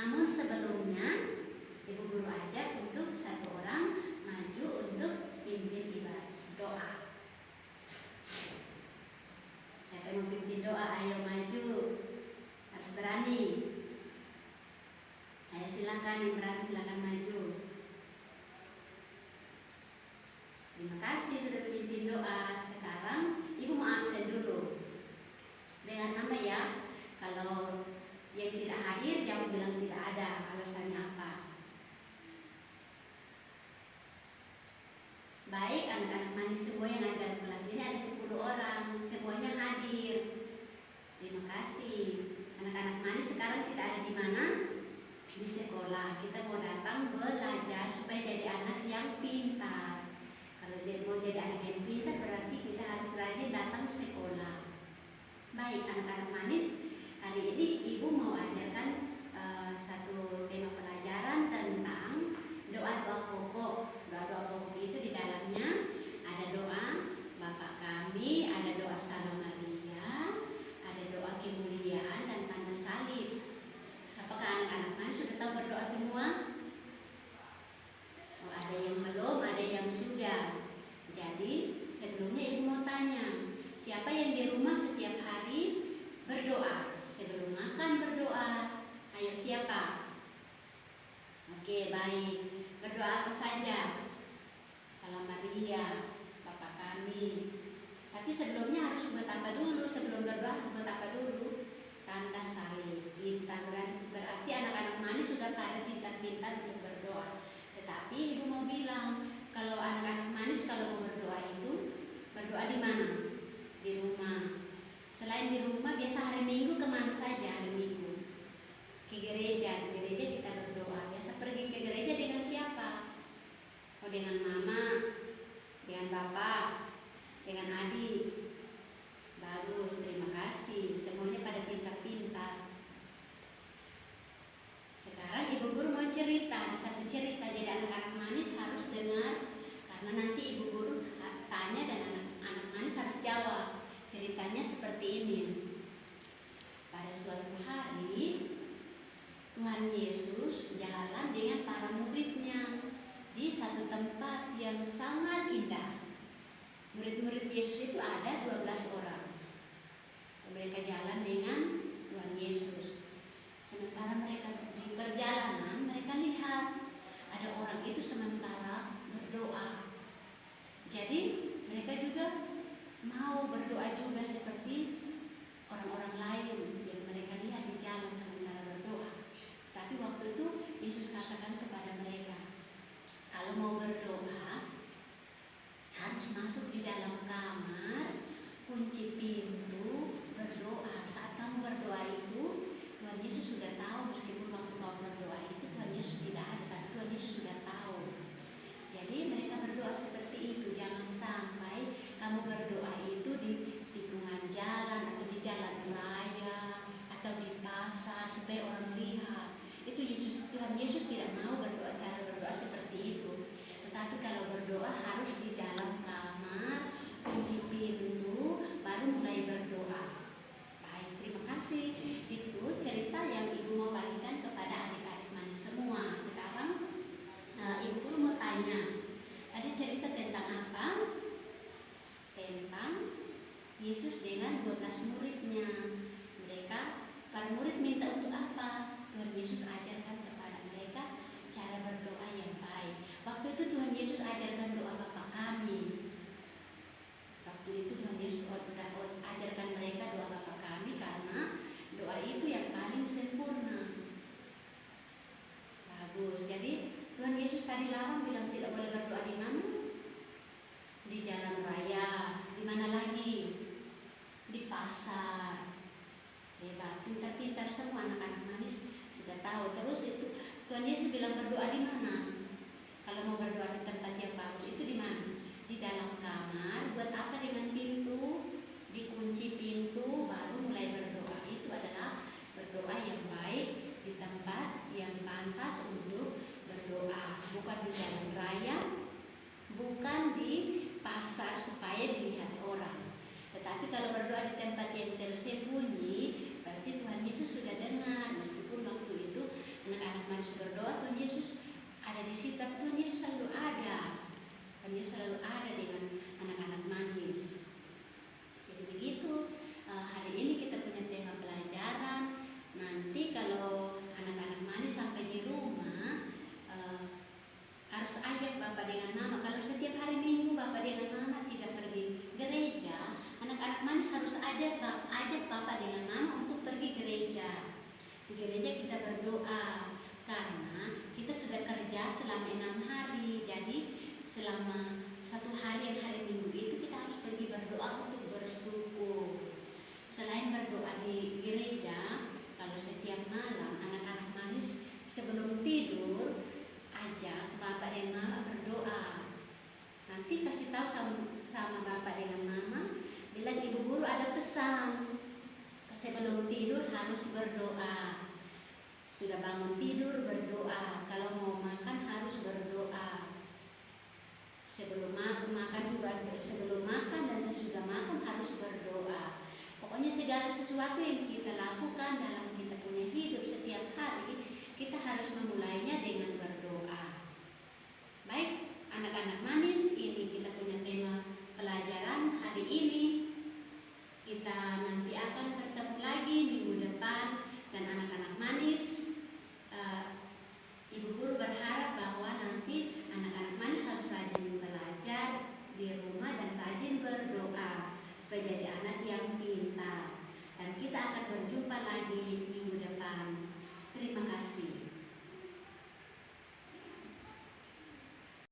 Namun sebelumnya Ibu Guru ajak untuk satu orang maju untuk pimpin ibadah doa. Siapa yang mau pimpin doa, ayo maju. Harus berani. Ayo silakan, yang berani silakan maju. Terima kasih sudah memimpin doa. Sekarang Ibu mau absen dulu. Dengan nama ya. Kalau yang tidak hadir jangan bilang tidak ada. Alasannya apa? Baik, anak-anak manis semua yang ada dalam kelas ini ada 10 orang. Semuanya hadir. Terima kasih. Anak-anak manis sekarang kita ada di mana? Di sekolah. Kita mau datang belajar supaya jadi anak yang pintar. Kalau mau jadi anak yang pintar berarti kita harus rajin datang ke sekolah. Baik, anak-anak manis, hari ini Ibu mau ajarkan satu tema pelajaran tentang doa-doa pokok. Doa-doa pokok itu di dalamnya ada doa Bapa Kami, ada doa Salam Maria, ada doa kemuliaan dan tanda salib. Apakah anak-anak manis sudah tahu berdoa semua? Oh, ada yang belum, ada yang sudah. Jadi sebelumnya Ibu mau tanya, siapa yang di rumah setiap hari berdoa? Sebelum makan berdoa. Ayo siapa? Oke, baik. Berdoa apa saja? Salam Maria, Bapa Kami. Tapi sebelumnya harus buat apa dulu? Sebelum berdoa buat apa dulu? Tanda salib. Pintar, berarti anak-anak manis sudah pada pintar-pintar untuk berdoa. Tetapi Ibu mau bilang, kalau anak-anak manis kalau mau berdoa itu berdoa di mana? Di rumah. Selain di rumah, biasa hari Minggu kemana saja hari Minggu? Ke gereja. Di gereja kita berdoa. Biasa pergi ke gereja dengan siapa? Oh, dengan mama, dengan bapak, dengan adik. Bagus, terima kasih. Semuanya pada pintar-pintar. Sekarang Ibu Guru mau cerita. Di satu cerita, jadi anak-anak manis harus dengar. Karena nanti Ibu Guru tanya dan anak-anak manis harus jawab. Ceritanya seperti ini. Pada suatu hari, Tuhan Yesus jalan dengan para muridnya di satu tempat yang sangat indah. Murid-murid Yesus itu ada 12 orang. Mereka jalan dengan Tuhan Yesus. Sementara mereka di perjalanan, mereka lihat ada orang itu sementara berdoa. Jadi mereka juga mau berdoa juga seperti orang-orang lain yang mereka lihat di jalan sementara berdoa. Tapi waktu itu Yesus katakan kepada mereka, kalau mau berdoa harus masuk di dalam kamar, kunci pintu, berdoa. Saat kamu berdoa itu Tuhan Yesus sudah tahu, meskipun waktu kamu berdoa itu Tuhan Yesus tidak ada, tapi Tuhan Yesus sudah tahu. Jadi mereka berdoa seperti itu. Jangan sampai kamu berdoa itu di tikungan jalan atau di jalan raya atau di pasar supaya orang lihat. Itu Tuhan Yesus tidak mau berdoa cara berdoa seperti itu. Tetapi kalau berdoa harus di dalam kamar, kunci pintu, baru mulai berdoa. Baik, terima kasih. Itu cerita yang Ibu mau bagikan kepada adik-adik manis semua. Sekarang Ibu Guru mau tanya, tadi cerita tentang apa? Tentang Yesus dengan 12 muridnya. Para murid minta untuk apa? Tuhan Yesus ajarkan kepada mereka cara berdoa yang baik. Waktu itu Tuhan Yesus ajarkan doa Bapa Kami. Waktu itu Tuhan Yesus ajarkan mereka doa Bapa Kami karena doa itu yang paling sempurna. Bagus. Jadi Tuhan Yesus tadi larang bilang tidak boleh berdoa di mana? Di jalan raya. Di mana lagi? Di pasar. Hebat, pintar-pintar semua anak-anak manis sudah tahu. Terus itu Tuhan Yesus bilang berdoa di mana? Kalau mau berdoa di tempat yang bagus itu di mana? Di dalam kamar. Buat apa dengan pintu? Dikunci pintu baru mulai berdoa. Itu adalah berdoa yang baik di tempat yang pantas untuk berdoa. Bukan di jalan raya, bukan di pasar supaya dilihat orang. Tetapi kalau berdoa di tempat yang tersembunyi, berarti Tuhan Yesus sudah dengar. Meskipun waktu itu anak-anak manis berdoa, Tuhan Yesus ada di situ. Tuhan Yesus selalu ada. Tuhan Yesus selalu ada dengan anak-anak manis. Jadi begitu. Hari ini kita punya tema pelajaran. Nanti kalau anak-anak manis sampai di rumah, harus ajak Bapak dengan Mama. Kalau setiap hari Minggu Bapak dengan Mama tidak pergi gereja, anak-anak manis harus ajak Bapak dengan Mama untuk pergi gereja. Di gereja kita berdoa, karena kita sudah kerja selama 6 hari. Jadi selama 1 hari yang hari Minggu itu kita harus pergi berdoa untuk bersyukur. Selain berdoa di gereja, kalau setiap malam anak-anak manis sebelum tidur ajak Bapak dan Mama berdoa. Nanti kasih tahu sama Bapak dengan Mama, bilang Ibu Guru ada pesan, sebelum tidur harus berdoa. Sudah bangun tidur berdoa, kalau mau makan harus berdoa. Sebelum makan juga, sebelum makan dan sesudah makan harus berdoa. Pokoknya segala sesuatu yang kita lakukan dalam kita punya hidup setiap hari, kita harus memulainya dengan berdoa. Baik, anak-anak manis, ini kita punya tema pelajaran hari ini. Kita nanti akan bertemu lagi minggu depan. Dan anak-anak manis, Ibu Guru berharap bahwa nanti anak-anak manis harus rajin belajar di rumah dan rajin berdoa supaya jadi anak yang pintar. Dan kita akan berjumpa